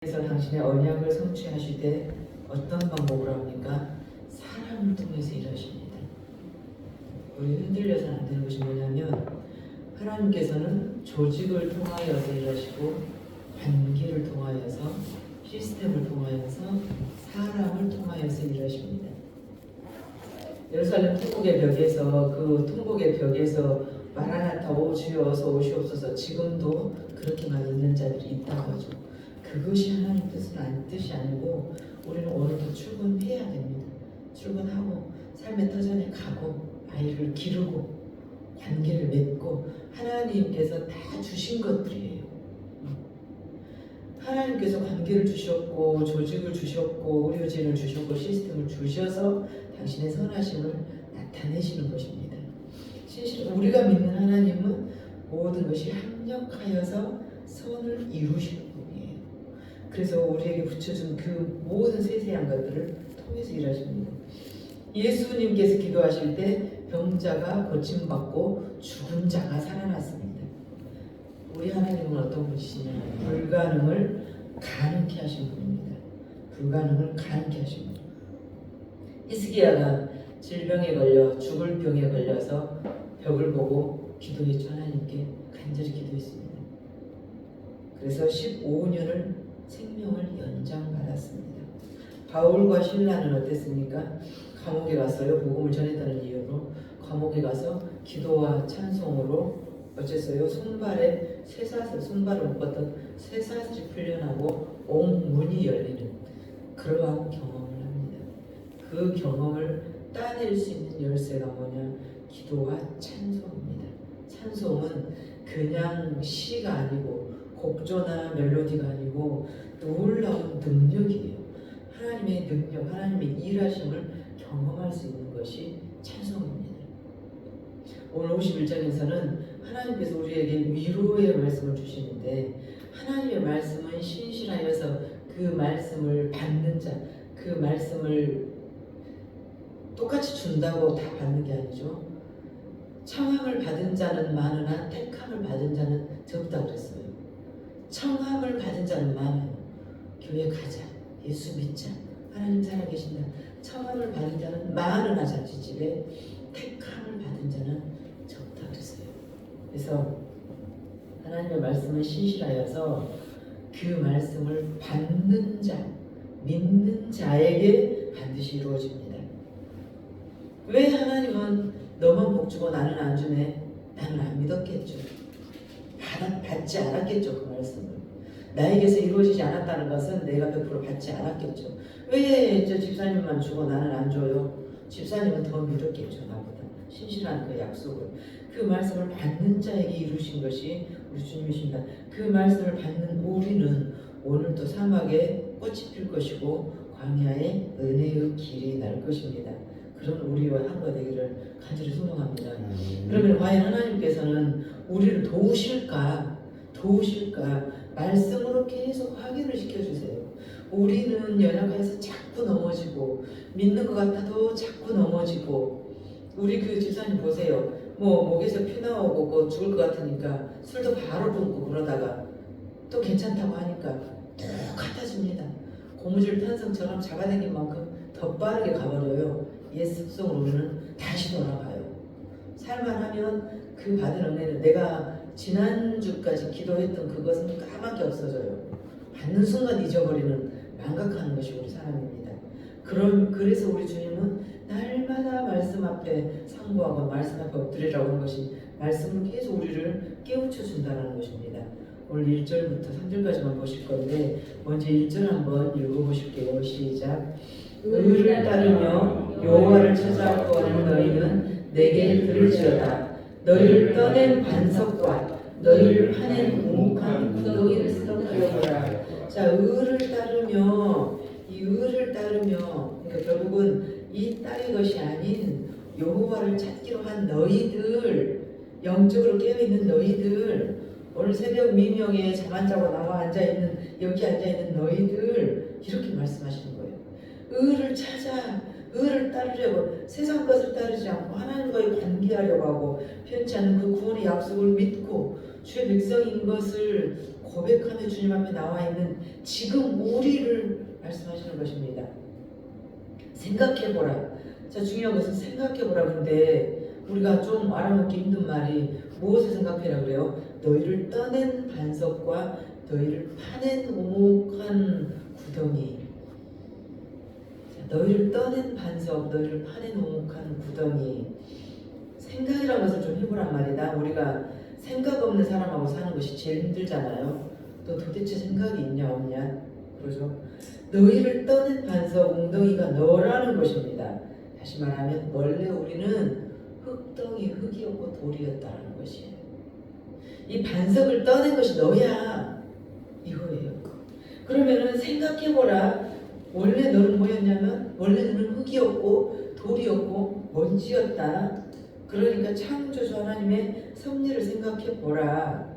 그래서 당신의 언약을 성취하실 때 어떤 방법으로 합니까? 사람을 통해서 일하십니다. 우리 흔들려서는 안 되는 것이 뭐냐면 하나님께서는 조직을 통하여서 일하시고 관계를 통하여서 시스템을 통하여서 사람을 통하여서 일하십니다. 예루살렘 통곡의 벽에서 그 통곡의 벽에서 마라나타 오 주여 어서 오시옵소서 지금도 그렇게만 있는 자들이 있다고 하죠. 그것이 하나님 뜻이 아니고 우리는 오늘도 출근해야 됩니다. 출근하고 삶의 터전에 가고 아이를 기르고 관계를 맺고 하나님께서 다 주신 것들이에요. 하나님께서 관계를 주셨고 조직을 주셨고 의료진을 주셨고 시스템을 주셔서 당신의 선하심을 나타내시는 것입니다. 우리가 믿는 하나님은 모든 것이 합력하여서 선을 이루시는 분이에요. 그래서 우리에게 붙여준 그 모든 세세한 것들을 통해서 일하십니다. 예수님께서 기도하실 때 병자가 고침받고 죽은 자가 살아났습니다. 우리 하나님은 어떤 분이시냐? 불가능을 가능케 하신 분입니다. 불가능을 가능케 하신 분. 히스기야가 질병에 걸려 죽을 병에 걸려서 벽을 보고 기도했죠. 하나님께 간절히 기도했습니다. 그래서 15년을 생명을 연장받았습니다. 바울과 신라는 어땠습니까? 감옥에 갔어요. 복음을 전했다는 이유로 감옥에 가서 기도와 찬송으로 어쨌어요? 손발에 쇠사슬, 손발을 묶었던 쇠사슬이 풀려나고 온 문이 열리는 그러한 경험을 합니다. 그 경험을 따낼 수 있는 열쇠가 뭐냐? 기도와 찬송입니다. 찬송은 그냥 시가 아니고 곡조나 멜로디가 아니고 놀라운 능력이에요. 하나님의 능력, 하나님의 일하심을 경험할 수 있는 것이 찬송입니다. 오늘 51장에서는 하나님께서 우리에게 위로의 말씀을 주시는데 하나님의 말씀은 신실하여서 그 말씀을 받는 자, 그 말씀을 똑같이 준다고 다 받는 게 아니죠. 청함을 받은 자는 많으나 택함을 받은 자는 적다 그랬어요. 청함을 받은 자는 많아요. 교회 가자, 예수 믿자, 하나님 살아계신다. 청함을 받은 자는 많으나 자취집에 택함을 받은 자는 적다 그랬어요. 그래서 하나님의 말씀은 신실하여서 그 말씀을 받는 자, 믿는 자에게 반드시 이루어집니다. 왜 하나님은 너만 복주고 나는 안 주네? 나는 안 믿었겠죠. 받지 않았겠죠. 그 말씀을. 나에게서 이루어지지 않았다는 것은 내가 100% 받지 않았겠죠. 왜 저 집사님만 주고 나는 안 줘요? 집사님은 더 믿었겠죠. 나보다. 신실한 그 약속을. 그 말씀을 받는 자에게 이루신 것이 우리 주님이십니다. 그 말씀을 받는 우리는 오늘도 사막에 꽃이 필 것이고 광야에 은혜의 길이 날 것입니다. 그런 우리와 한가 되기를 간절히 소망합니다. 그러면 과연 하나님께서는 우리를 도우실까? 말씀으로 계속 확인을 시켜주세요. 우리는 연약해서 자꾸 넘어지고 믿는 것 같아도 자꾸 넘어지고 우리 그 집사님 보세요. 목에서 피 나오고 죽을 것 같으니까 술도 바로 붓고 그러다가 또 괜찮다고 하니까 뚝 같아집니다. 고무줄 탄성처럼 잡아당긴 만큼 더 빠르게 가버려요. 옛 습성으로 우리는 다시 돌아가요. 살만하면 그 받은 은혜는 내가 지난주까지 기도했던 그것은 까맣게 없어져요. 받는 순간 잊어버리는 망각하는 것이 우리 사람입니다. 그래서 우리 주님은 날마다 말씀 앞에 상고하고 말씀 앞에 엎드리라고 하는 것이 말씀으로 계속 우리를 깨우쳐 준다는 것입니다. 오늘 1절부터 3절까지만 보실 건데 먼저 1절 한번 읽어보실게요. 시작. 의를 따르며 여호와를 찾아 구하는 너희는 내게 들을지어다. 너희를 떠낸 반석과 너희를 파낸 묵묵한 구덩이를 생각하여보라. 자, 의를 따르며 그러니까 결국은 이 땅의 것이 아닌 여호와를 찾기로 한 너희들, 영적으로 깨어있는 너희들, 오늘 새벽 민영에 잠 안 자고 나와 앉아있는 여기 앉아있는 너희들, 이렇게 말씀하시는 거예요. 의를 찾아, 의를 따르려고 세상 것을 따르지 않고 하나님과의 관계하려고 하고 편치 않은 그 구원의 약속을 믿고 주의 백성인 것을 고백하며 주님 앞에 나와 있는 지금 우리를 말씀하시는 것입니다. 생각해보라. 자, 중요한 것은 생각해보라. 근데 우리가 좀 알아먹기 힘든 말이 무엇을 생각해라 그래요? 너희를 떠낸 반석과 너희를 파낸 오목한 구덩이. 자, 너희를 떠낸 반석, 너희를 파낸 오목한 구덩이. 생각이라는 것을 좀 해보란 말이다. 우리가 생각 없는 사람하고 사는 것이 제일 힘들잖아요. 너 도대체 생각이 있냐 없냐? 그러죠. 너희를 떠낸 반석, 웅덩이가 너라는 것입니다. 다시 말하면 원래 우리는 흙덩이, 흙이었고 돌이었다는 것이에요. 이 반석을 떠낸 것이 너야 이거예요. 그러면은 생각해보라. 원래 너는 뭐였냐면 원래 너는 흙이었고 돌이었고 먼지였다. 그러니까 창조주 하나님의 섭리를 생각해보라.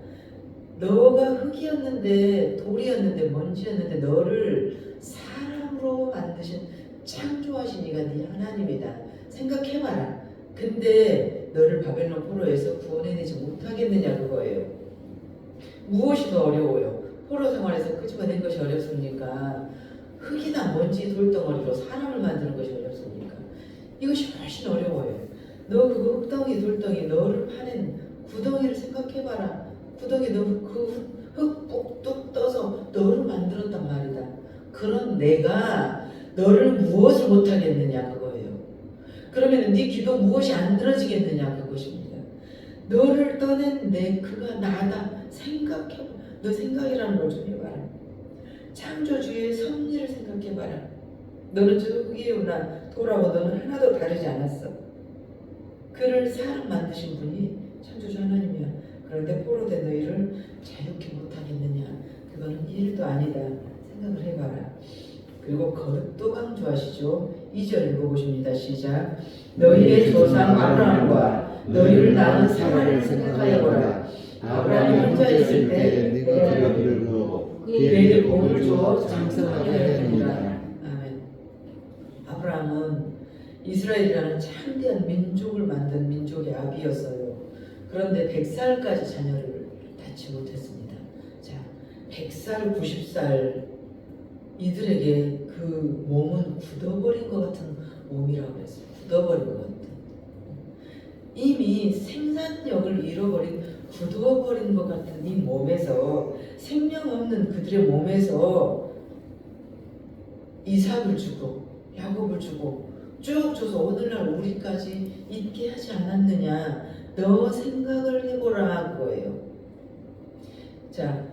너가 흙이었는데 돌이었는데 먼지였는데 너를 사람으로 만드신 창조하신 이가 네 하나님이다. 생각해봐라. 근데 너를 바벨론 포로에서 구원해내지 못하겠느냐 그거예요. 무엇이 더 어려워요? 포로 생활에서 끄집어낸 것이 어렵습니까? 흙이나 먼지 돌덩어리로 사람을 만드는 것이 어렵습니까? 이것이 훨씬 어려워요. 너 그거 흙덩이 돌덩이 너를 파낸 구덩이를 생각해봐라. 구덩이 너 그 흙 꼭뚝 떠서 너를 만들었단 말이다. 그런 내가 너를 무엇을 못하겠느냐 그거예요. 그러면 네 기도 무엇이 안 들어지겠느냐 그것입니다. 너를 떠낸 내 그가 나다. 생각해봐. 너 생각이라는 걸 좀 해봐라. 창조주의 섭리를 생각해봐라. 너는 저 흙이구나 돌아오고 너는 하나도 다르지 않았어. 그를 사람 만드신 분이 창조주 하나님이야. 그런데 포로된 너희를 자유케 못하겠느냐? 그거는 일도 아니다. 생각을 해봐라. 그리고 거듭도 강조하시죠. 2절 읽어보십니다. 시작. 너희의 조상 아브라함과 너희를 낳은 사라를 생각하여보라. 아브라함이 혼자 있을 때 내가 그를 부어 그에게 복을 주어 장성하게 하였느니라. 아멘. 아브라함은 이스라엘이라는 참대한 민족을 만든 민족의 아비였어요. 그런데 100살까지 자녀를 낳지 못했습니다. 자, 100살, 90살 이들에게 그 몸은 굳어버린 것 같은 몸이라고 했어요. 굳어버린 것 같은. 이미 생산력을 잃어버린 굳어버린 것 같은 이 몸에서 생명 없는 그들의 몸에서 이삭을 주고 야곱을 주고 쭉 줘서 오늘날 우리까지 있게 하지 않았느냐. 너 생각을 해보라 그거예요. 자,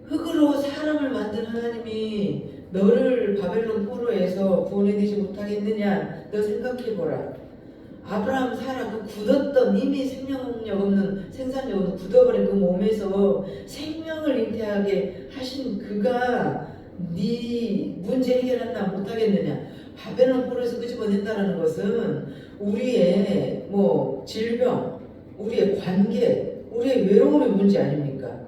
흙으로 사람을 만든 하나님이 너를 바벨론 포로에서 구원해내지 못하겠느냐. 너 생각해보라. 아브라함 사라 그 굳었던 이미 생명력 없는 생산력 없는 굳어버린 그 몸에서 생명을 잉태하게 하신 그가 네 문제 해결한다 못하겠느냐. 바벨론 포로에서 끄집어낸다는 것은 우리의 질병, 우리의 관계, 우리의 외로움의 문제 아닙니까?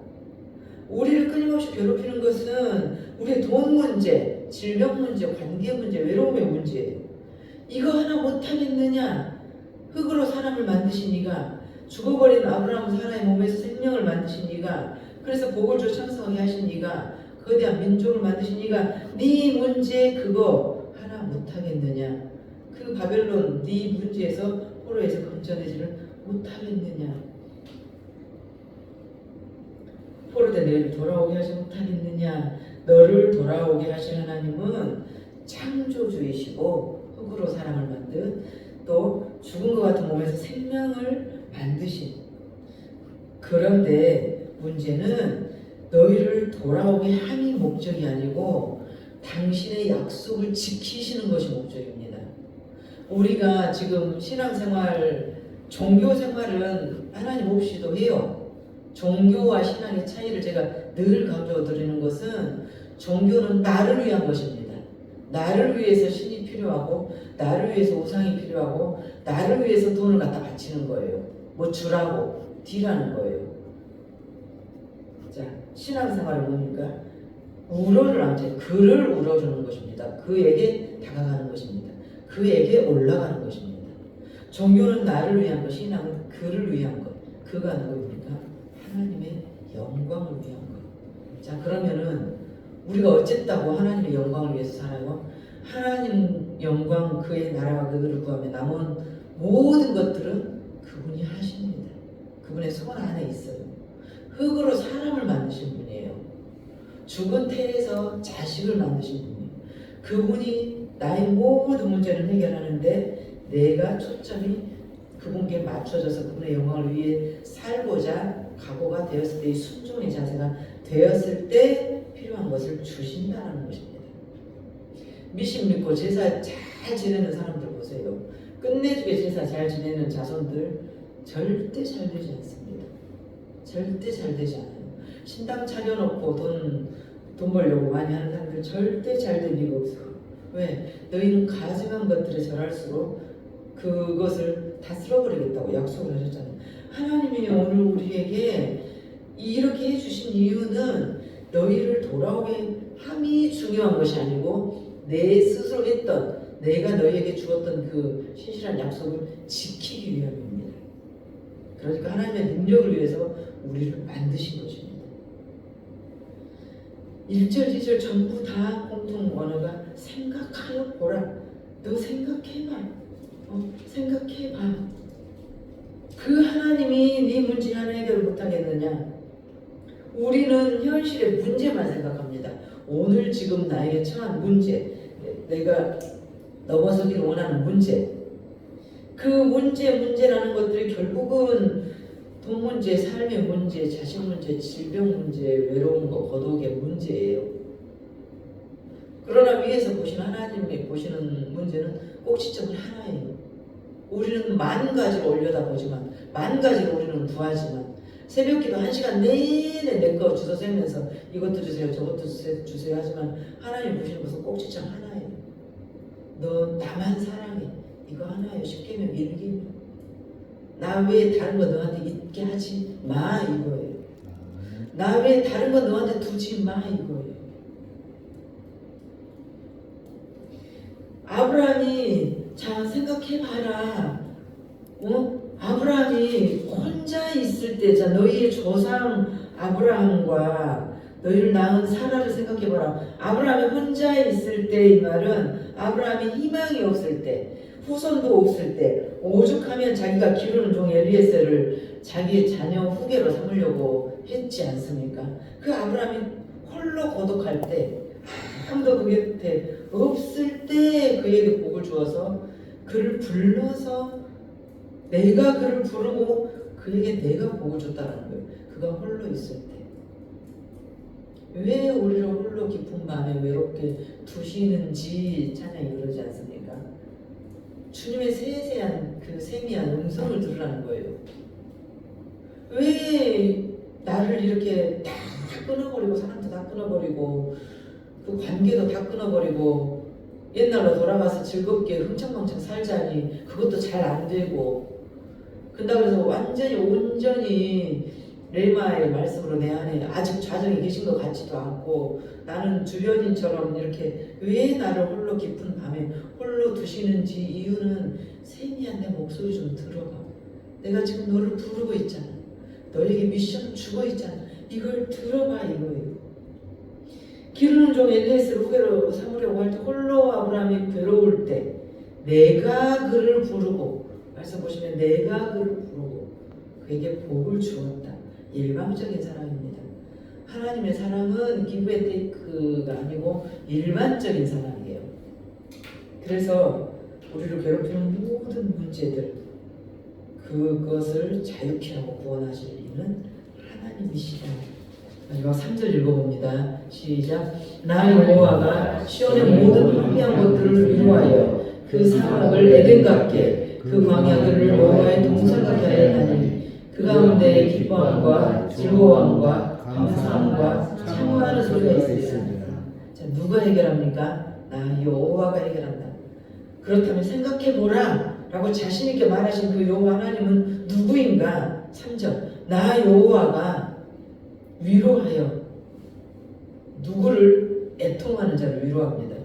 우리를 끊임없이 괴롭히는 것은 우리의 돈 문제, 질병 문제, 관계 문제, 외로움의 문제예요. 이거 하나 못하겠느냐? 흙으로 사람을 만드신 이가, 죽어버린 아브라함 사라의 몸에서 생명을 만드신 이가, 그래서 복을 줘 창성하게 하신 이가, 거대한 민족을 만드신 이가 네 문제 그거 하나 못하겠느냐? 그 바벨론 네 문제에서 포로에서 건져내지를 못하겠느냐? 포로된 너희를 돌아오게 하지 못하겠느냐? 너를 돌아오게 하신 하나님은 창조주이시고 흙으로 사람을 만든 또 죽은 것 같은 몸에서 생명을 만드신. 그런데 문제는 너희를 돌아오게 함이 목적이 아니고 당신의 약속을 지키시는 것이 목적입니다. 우리가 지금 신앙생활, 종교생활은 하나님 없이도 해요. 종교와 신앙의 차이를 제가 늘 강조드리는 것은 종교는 나를 위한 것입니다. 나를 위해서 신이 필요하고 나를 위해서 우상이 필요하고 나를 위해서 돈을 갖다 바치는 거예요. 뭐 주라고 뒤라는 거예요. 자, 신앙생활은 뭡니까? 그를 울어주는 것입니다. 그에게 다가가는 것입니다. 그에게 올라가는 것입니다. 종교는 나를 위한 것, 신앙은 그를 위한 것. 그가 누구입니까? 하나님의 영광을 위한 것. 자, 그러면은 우리가 어쨌다고 하나님의 영광을 위해서 살아요? 하나님 영광, 그의 나라와 그를 구하며 남은 모든 것들은 그분이 하십니다. 그분의 손 안에 있어요. 흙으로 사람을 만드신 분이에요. 죽은 태에서 자식을 만드신 분이에요. 그분이 나의 모든 문제를 해결하는데 내가 초점이 그분께 맞춰져서 그분의 영광을 위해 살고자 각오가 되었을 때, 이 순종의 자세가 되었을 때 필요한 것을 주신다는 것입니다. 미신 믿고 제사 잘 지내는 사람들 보세요. 끝내주게 제사 잘 지내는 자손들 절대 잘 되지 않습니다. 절대 잘 되지 않아요. 신당 차려놓고 돈 벌려고 많이 하는 사람들 절대 잘 될 리가 없어요. 왜? 너희는 가증한 것들에 절할수록 그것을 다 쓸어버리겠다고 약속을 하셨잖아요. 하나님이 오늘 우리에게 이렇게 해주신 이유는 너희를 돌아오게 함이 중요한 것이 아니고 내 스스로 했던, 내가 너희에게 주었던 그 신실한 약속을 지키기 위함입니다. 그러니까 하나님의 능력을 위해서 우리를 만드신 것입니다. 1절, 2절 전부 다 공통 언어가 생각하여 보라. 너 생각해봐. 생각해봐. 그 하나님이 네 문제 하나 해결을 못하겠느냐? 우리는 현실의 문제만 생각합니다. 오늘 지금 나에게 처한 문제, 내가 넘어서기를 원하는 문제, 그 문제라는 것들이 결국은 돈 문제, 삶의 문제, 자식 문제, 질병 문제, 외로운 거, 거독의 문제예요. 그러나 위에서 보시는 하나님이 보시는 문제는 꼭지점은 하나예요. 우리는 만 가지를 올려다보지만, 만 가지를 우리는 구하지만, 새벽기도 1시간 내내 내 거 주워 세면서 이것도 주세요, 저것도 주세요 하지만 하나님 보시는 것은 꼭지점 하나예요. 너 나만 사랑해. 이거 하나예요. 10계명 1계명. 나 외에 다른 거 너한테 있게 하지 마, 이거예요. 나 외에 다른 거 너한테 두지 마, 이거예요. 아브라함이 자 생각해봐라. 아브라함이 혼자 있을 때, 자 너희의 조상 아브라함과 너희를 낳은 사라를 생각해봐라. 아브라함이 혼자 있을 때, 이 말은 아브라함이 희망이 없을 때, 후손도 없을 때, 오죽하면 자기가 기르는 종 엘리에셀을 자기의 자녀 후계로 삼으려고 했지 않습니까? 그 아브라함이 홀로 고독할 때, 아무도 그 곁에 없을 때 그에게 복을 주어서 그를 불러서 내가 그를 부르고 그에게 내가 복을 줬다는 거예요. 그가 홀로 있을 때. 왜 우리를 홀로 깊은 밤에 외롭게 두시는지 찬양이 그러지 않습니까? 주님의 세세한 그 세미한 음성을 들으라는 거예요. 왜 나를 이렇게 다 끊어버리고, 사람도 다 끊어버리고, 그 관계도 다 끊어버리고, 옛날로 돌아가서 즐겁게 흥청망청 살자니 그것도 잘 안 되고, 그런다고 해서 완전히 온전히 레마의 말씀으로 내 안에 아직 좌정이 계신 것 같지도 않고, 나는 주변인처럼 이렇게 왜 나를 홀로 깊은 밤에 홀로 두시는지 이유는 세미한 내 목소리 좀 들어봐. 내가 지금 너를 부르고 있잖아. 너에게 미션 주고 있잖아. 이걸 들어봐, 이거예요. 기르는 종 엘리에셀을 후계로 삼으려고 할 때 홀로 아브라함이 괴로울 때 내가 그를 부르고, 말씀 보시면 내가 그를 부르고 그에게 복을 주었다. 일방적인 사랑입니다. 하나님의 사랑은 기브의 테이크가 아니고 일반적인 사랑이에요. 그래서 우리를 괴롭히는 모든 문제들, 그것을 자유케 하고 구원하실 이는 하나님이시다. 마지막 3절 읽어봅니다. 시작. 나 여호와가 시온의 모든 황폐한 것들을 위로하여 그 사막을 에덴 같게, 그 광야들을 여호와의 동산 같게 하였나니 그 가운데 기뻐함과 즐거움과 감사함과 창화하는 소리가 있으리라. 자, 누가 해결합니까? 나 여호와가 해결한다. 그렇다면 생각해보라 라고 자신있게 말하신 그 여호와 하나님은 누구인가? 3절. 나 여호와가 위로하여 누구를? 애통하는 자를 위로합니다.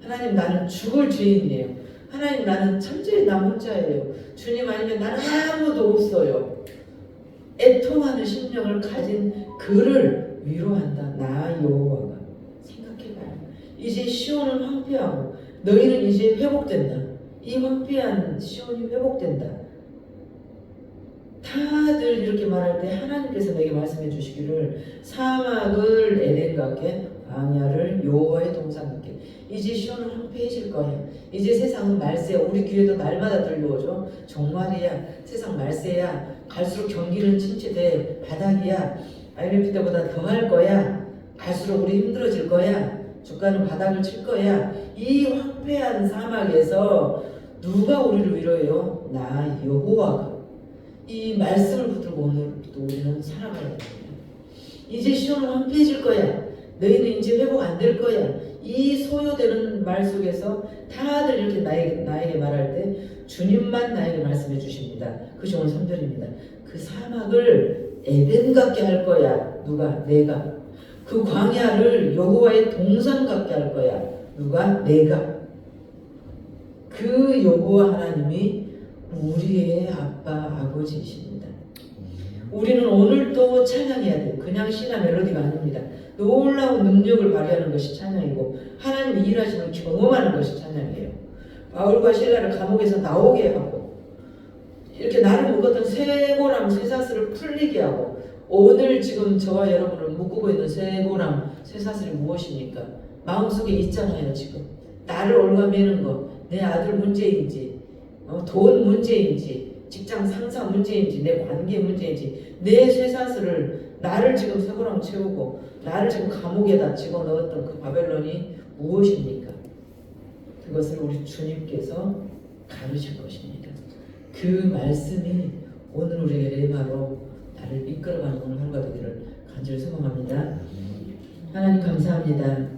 하나님, 나는 죽을 죄인이에요. 하나님, 나는 천재의 나 혼자예요. 주님 아니면 나는 아무도 없어요. 애통하는 심령을 가진 그를 위로한다. 나 여호와가. 생각해봐요. 이제 시온은 황폐하고 너희는 이제 회복된다. 이 황폐한 시온이 회복된다. 다들 이렇게 말할 때 하나님께서 내게 말씀해 주시기를 사막을 에덴 같게 광야를 여호와의 동산 같게. 이제 시온은 황폐해질 거야. 이제 세상은 말세야. 우리 귀에도 날마다 들려오죠. 정말이야. 세상 말세야. 갈수록 경기는 침체돼. 바닥이야. IMF 때보다 더 할 거야. 갈수록 우리 힘들어질 거야. 주가는 바닥을 칠 거야. 이 황폐한 사막에서 누가 우리를 위로해요? 나 여호와가. 이 말씀을 붙들고 오늘도 우리는 살아가야 됩니다. 이제 시온은 황폐해질 거야. 너희는 이제 회복 안 될 거야. 이 소요되는 말 속에서 다들 이렇게 나에게 말할 때 주님만 나에게 말씀해 주십니다. 그것이 오늘 3절입니다. 그 사막을 에덴 같게 할 거야. 누가? 내가. 그 광야를 여호와의 동산 같게 할 거야. 누가? 내가. 그 여호와 하나님이 우리의 아버지이십니다. 우리는 오늘도 찬양해야 돼요. 그냥 시나 멜로디가 아닙니다. 놀라운 능력을 발휘하는 것이 찬양이고 하나님이 일하시는 경험하는 것이 찬양이에요. 바울과 실라를 감옥에서 나오게 하고 이렇게 나를 묶었던 쇠고랑 쇠사슬을 풀리게 하고 오늘 지금 저와 여러분을 묶고 있는 쇠고랑 쇠사슬이 무엇입니까? 마음속에 있잖아요. 지금 나를 올가매는 거, 내 아들 문제인지 돈 문제인지 직장 상사 문제인지 내 관계 문제인지 내 쇠사슬을 나를 지금 쇠고랑 채우고 나를 지금 감옥에다 집어넣었던 그 바벨론이 무엇입니까? 그것을 우리 주님께서 가르칠 것입니다. 그 말씀이 오늘 우리에게 레마로 나를 이끌어가는 오늘 하루가 되기를 간절히 소망합니다. 하나님 감사합니다.